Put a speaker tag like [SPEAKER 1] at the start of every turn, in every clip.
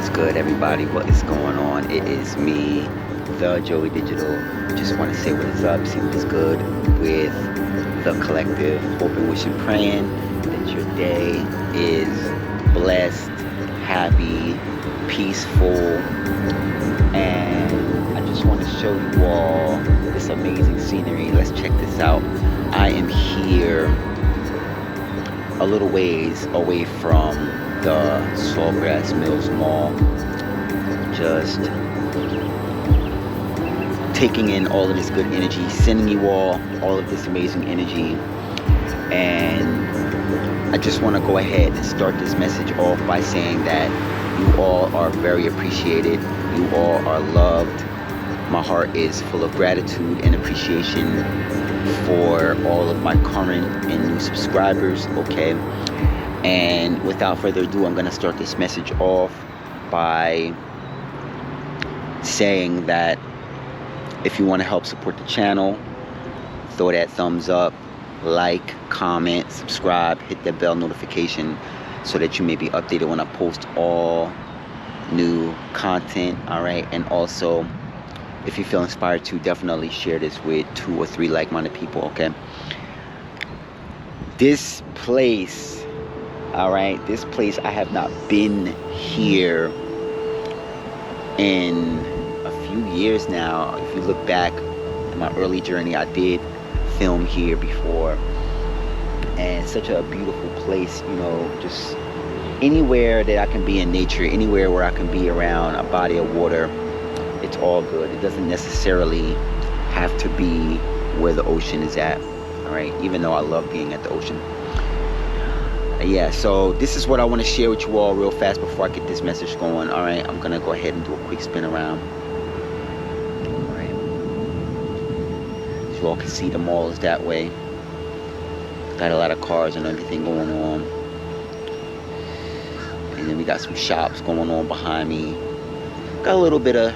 [SPEAKER 1] What's good, everybody? What is going on? It is me, the Joey Digital. Just want to say what is up, see what is good with the collective. Hoping, wishing, praying that your day is blessed, happy, peaceful, and I just want to show you all this amazing scenery. Let's check this out. I am here a little ways away from the Sawgrass Mills Mall, just taking in all of this good energy, sending you all of this amazing energy. And I just want to go ahead and start this message off by saying that you all are very appreciated, you all are loved. My heart is full of gratitude and appreciation for all of my current and new subscribers, okay? And without further ado, I'm going to start this message off by saying that if you want to help support the channel, throw that thumbs up, like, comment, subscribe, hit that bell notification so that you may be updated when I post all new content, all right? And also, if you feel inspired to, definitely share this with 2 or 3 like-minded people, okay? This place, all right, this place, I have not been here in a few years now. If you look back in my early journey, I did film here before, and it's such a beautiful place, you know, just anywhere that I can be in nature, anywhere where I can be around a body of water, it's all good. It doesn't necessarily have to be where the ocean is at, all right, even though I love being at the ocean. Yeah, so this is what I want to share with you all real fast before I get this message going. All right, I'm gonna go ahead and do a quick spin around. All right, as you all can see, the mall is that way. Got a lot of cars and everything going on, and then we got some shops going on behind me. Got a little bit of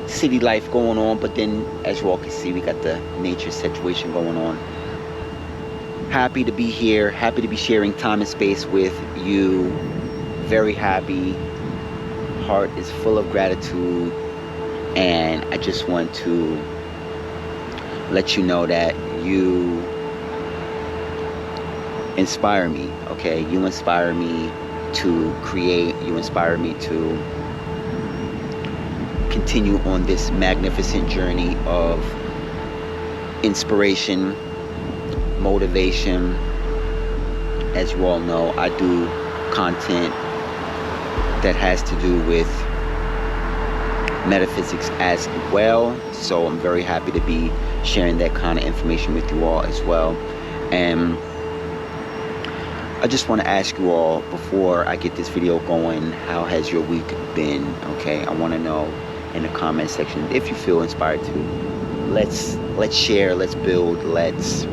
[SPEAKER 1] city life going on, but then as you all can see, we got the nature situation going on. Happy to be here, happy to be sharing time and space with you. Very happy. Heart is full of gratitude, and I just want to let you know that you inspire me, okay? You inspire me to create, you inspire me to continue on this magnificent journey of inspiration, motivation. As you all know, I do content that has to do with metaphysics as well, so I'm very happy to be sharing that kind of information with you all as well. And I just want to ask you all, before I get this video going, how has your week been? Okay, I want to know in the comment section if you feel inspired to. Let's share, let's build, let's,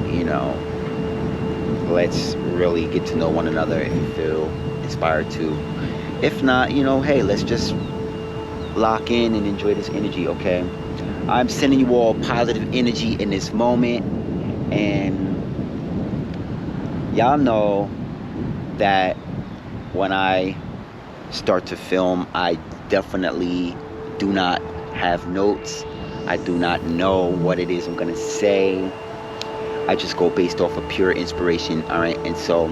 [SPEAKER 1] you know, let's really get to know one another if you feel inspired to. If not, you know, hey, let's just lock in and enjoy this energy, okay? I'm sending you all positive energy in this moment, and y'all know that when I start to film, I definitely do not have notes. I do not know what it is I'm gonna say. I just go based off of pure inspiration, all right? And so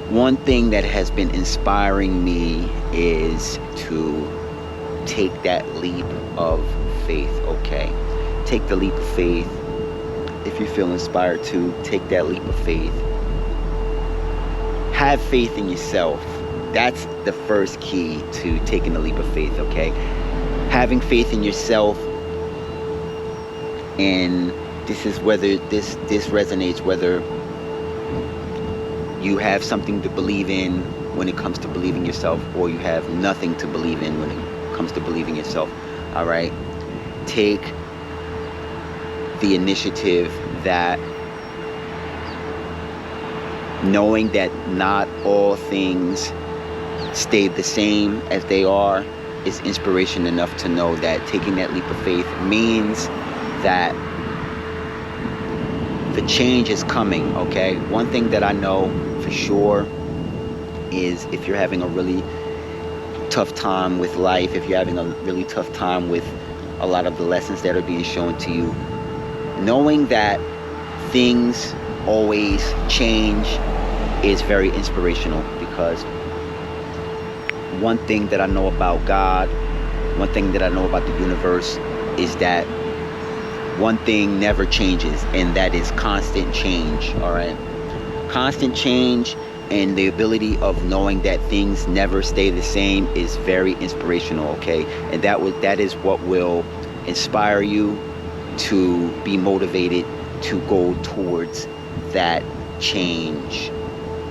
[SPEAKER 1] one thing that has been inspiring me is to take that leap of faith, okay? Take the leap of faith. If you feel inspired to, take that leap of faith. Have faith in yourself. That's the first key to taking the leap of faith, okay? Having faith in yourself, and this is whether this resonates, whether you have something to believe in when it comes to believing yourself, or you have nothing to believe in when it comes to believing yourself, all right? Take the initiative, that knowing that not all things stay the same as they are is inspiration enough to know that taking that leap of faith means that the change is coming, okay? One thing that I know for for sure is, if you're having a really tough time with life, if you're having a really tough time with a lot of the lessons that are being shown to you, knowing that things always change is very inspirational. Because one thing that I know about God, one thing that I know about the universe, is that one thing never changes, and that is constant change. All right, constant change, and the ability of knowing that things never stay the same is very inspirational. Okay, and that is what will inspire you to be motivated to go towards that change.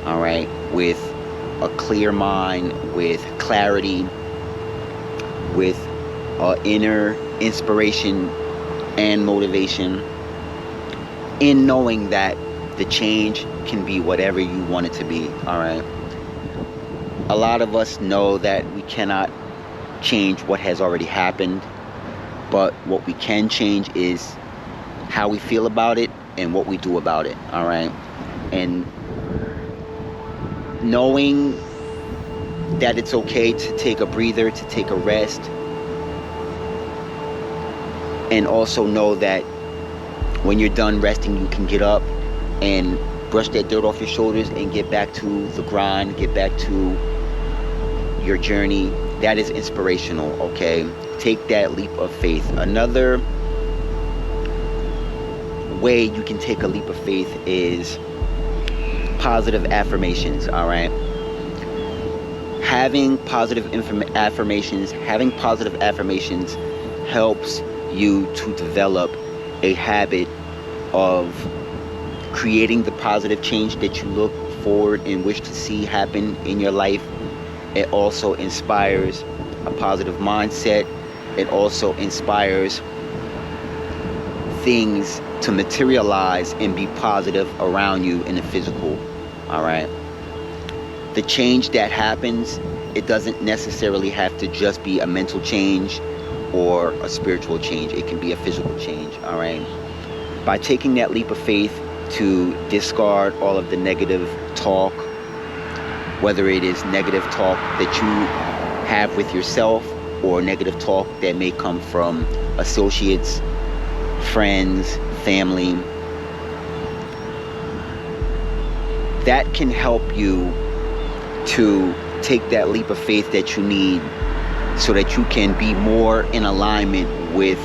[SPEAKER 1] All right, with a clear mind, with clarity, with inner inspiration and motivation, in knowing that the change can be whatever you want it to be. All right, a lot of us know that we cannot change what has already happened, but what we can change is how we feel about it and what we do about it. All right, and knowing that it's okay to take a breather, to take a rest, and also know that when you're done resting, you can get up and brush that dirt off your shoulders and get back to the grind, get back to your journey. That is inspirational. Okay, take that leap of faith. Another way you can take a leap of faith is positive affirmations. All right, having positive affirmations helps you to develop a habit of creating the positive change that you look forward and wish to see happen in your life. It also inspires a positive mindset. It also inspires things to materialize and be positive around you in the physical. All right, the change that happens, it doesn't necessarily have to just be a mental change or a spiritual change. It can be a physical change. All right, by taking that leap of faith to discard all of the negative talk, whether it is negative talk that you have with yourself or negative talk that may come from associates, friends, family, that can help you to take that leap of faith that you need so that you can be more in alignment with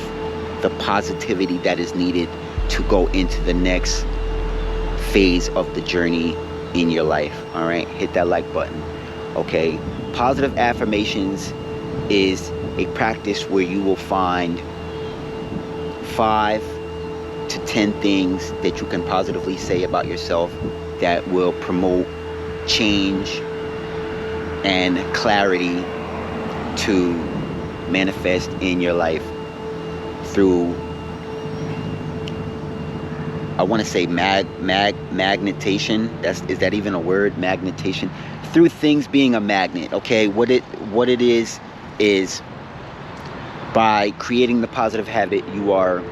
[SPEAKER 1] the positivity that is needed to go into the next phase of the journey in your life. All right, hit that like button. Okay, positive affirmations is a practice where you will find 5 to 10 things that you can positively say about yourself that will promote change and clarity to manifest in your life through, I want to say magnetation. Is that even a word? Magnetation. Through things being a magnet. Okay, what it is by creating the positive habit, you are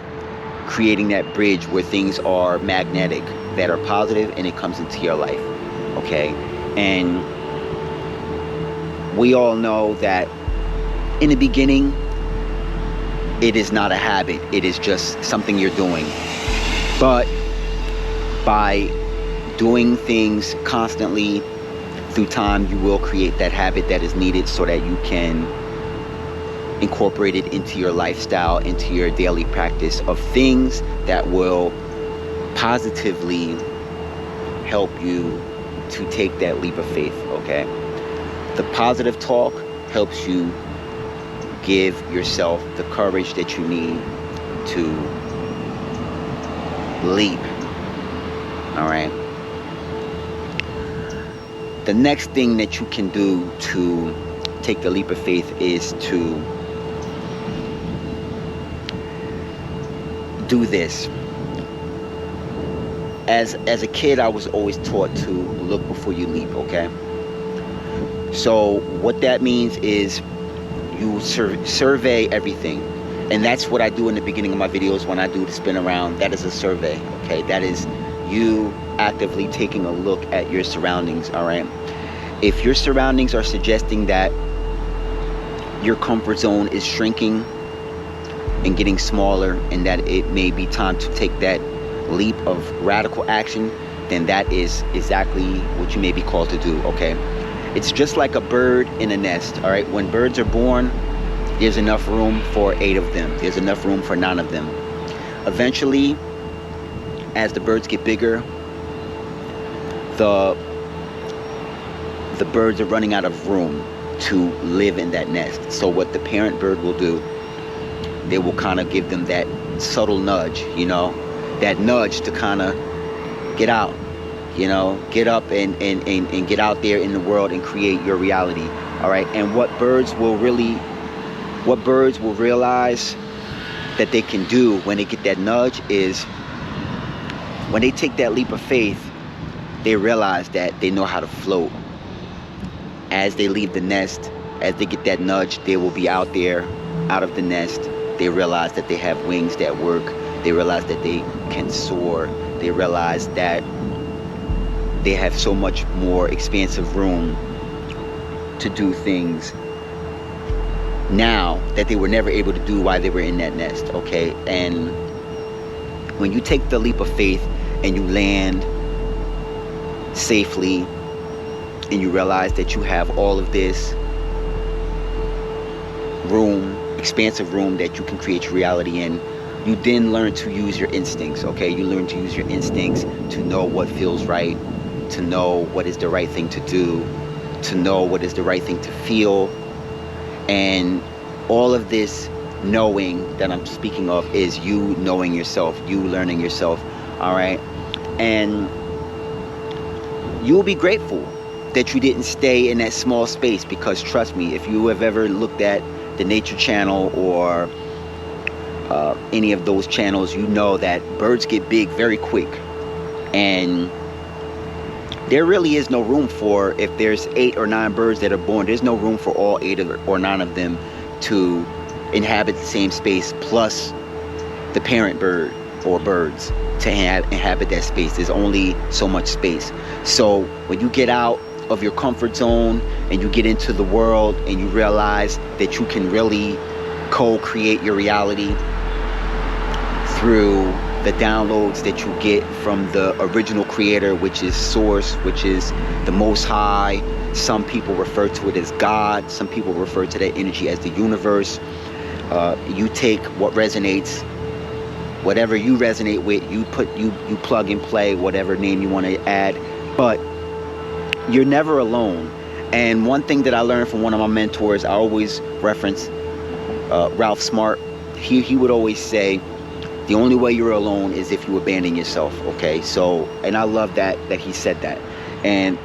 [SPEAKER 1] creating that bridge where things are magnetic, that are positive, and it comes into your life. Okay, and we all know that in the beginning, it is not a habit. It is just something you're doing. But by doing things constantly through time, you will create that habit that is needed so that you can incorporate it into your lifestyle, into your daily practice of things that will positively help you to take that leap of faith. Okay, the positive talk helps you give yourself the courage that you need to leap. All right, the next thing that you can do to take the leap of faith is to do this. As a kid, I was always taught to look before you leap. Okay, so what that means is you survey everything, and that's what I do in the beginning of my videos when I do the spin around. That is a survey. Okay, that is you actively taking a look at your surroundings. All right, if your surroundings are suggesting that your comfort zone is shrinking and getting smaller, and that it may be time to take that leap of radical action, then that is exactly what you may be called to do. Okay, it's just like a bird in a nest. All right, when birds are born, there's enough room for 8 of them, there's enough room for 9 of them. Eventually, as the birds get bigger, the birds are running out of room to live in that nest. So what the parent bird will do, they will kind of give them that subtle nudge, you know, that nudge to kind of get out, you know, get up and get out there in the world and create your reality. All right, and what birds will realize that they can do when they get that nudge is when they take that leap of faith, they realize that they know how to float. As they leave the nest, as they get that nudge, they will be out there, out of the nest. They realize that they have wings that work. They realize that they can soar. They realize that they have so much more expansive room to do things now that they were never able to do while they were in that nest. Okay, and when you take the leap of faith and you land safely, and you realize that you have all of this room, expansive room that you can create your reality in, you then learn to use your instincts. Okay, you learn to use your instincts to know what feels right, to know what is the right thing to do, to know what is the right thing to feel. And all of this knowing that I'm speaking of is you knowing yourself, you learning yourself. All right, and you'll be grateful that you didn't stay in that small space, because trust me, if you have ever looked at the Nature Channel or any of those channels, you know that birds get big very quick, and there really is no room for, if there's 8 or 9 birds that are born, there's no room for all 8 or 9 of them to inhabit the same space, plus the parent bird or birds to inhabit that space. There's only so much space. So when you get out of your comfort zone and you get into the world and you realize that you can really co-create your reality through the downloads that you get from the original creator, which is Source, which is the Most High. Some people refer to it as God. Some people refer to that energy as the universe. You take what resonates, whatever you resonate with, you plug and play whatever name you want to add, but you're never alone. And one thing that I learned from one of my mentors, I always reference Ralph Smart. He would always say, the only way you're alone is if you abandon yourself. Okay, so, and I love that he said that. And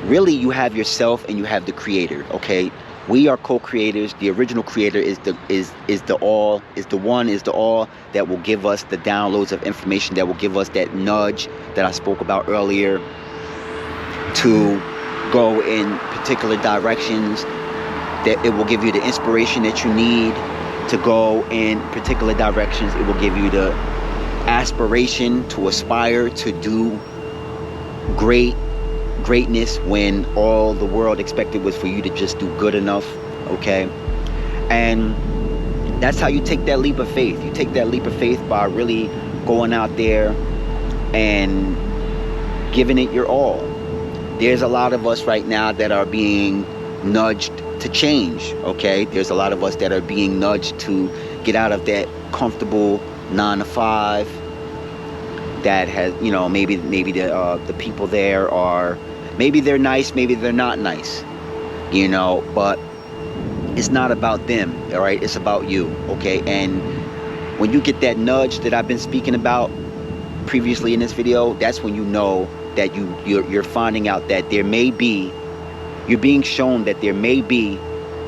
[SPEAKER 1] really, you have yourself and you have the creator. Okay, we are co-creators. The original creator is the all that will give us the downloads of information, that will give us that nudge that I spoke about earlier, to go in particular directions, that it will give you the inspiration that you need to go in particular directions. It will give you the aspiration to aspire to do greatness when all the world expected was for you to just do good enough. Okay, and that's how you take that leap of faith. You take that leap of faith by really going out there and giving it your all. There's a lot of us right now that are being nudged to change. Okay, there's a lot of us that are being nudged to get out of that comfortable 9-to-5 that has, you know, maybe the people there are, maybe they're nice, maybe they're not nice, you know, but it's not about them. All right, it's about you. Okay, and when you get that nudge that I've been speaking about previously in this video, that's when you know that you're finding out that you're being shown that there may be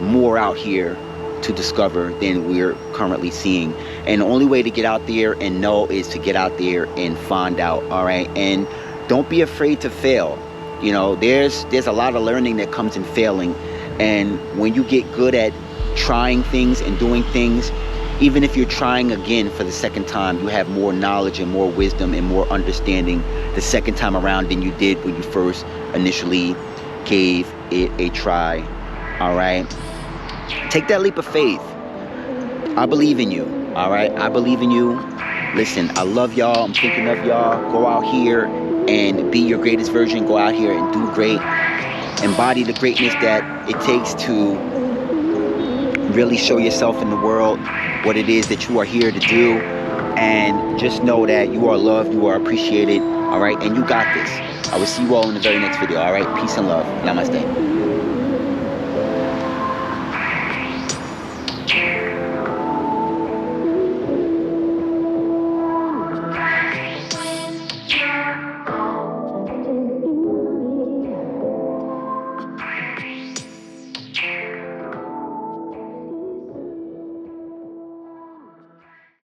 [SPEAKER 1] more out here to discover than we're currently seeing. And the only way to get out there and know is to get out there and find out. All right, and don't be afraid to fail. You know, there's a lot of learning that comes in failing, and when you get good at trying things and doing things, Even if you're trying again for the second time, you have more knowledge and more wisdom and more understanding the second time around than you did when you first initially gave it a try. All right, take that leap of faith. I believe in you. All right, I believe in you. Listen, I love y'all. I'm thinking of y'all. Go out here and be your greatest version. Go out here and do great. Embody the greatness that it takes to really show yourself in the world what it is that you are here to do. And just know that you are loved, you are appreciated. All right, and you got this. I will see you all in the very next video. All right, peace and love. Namaste.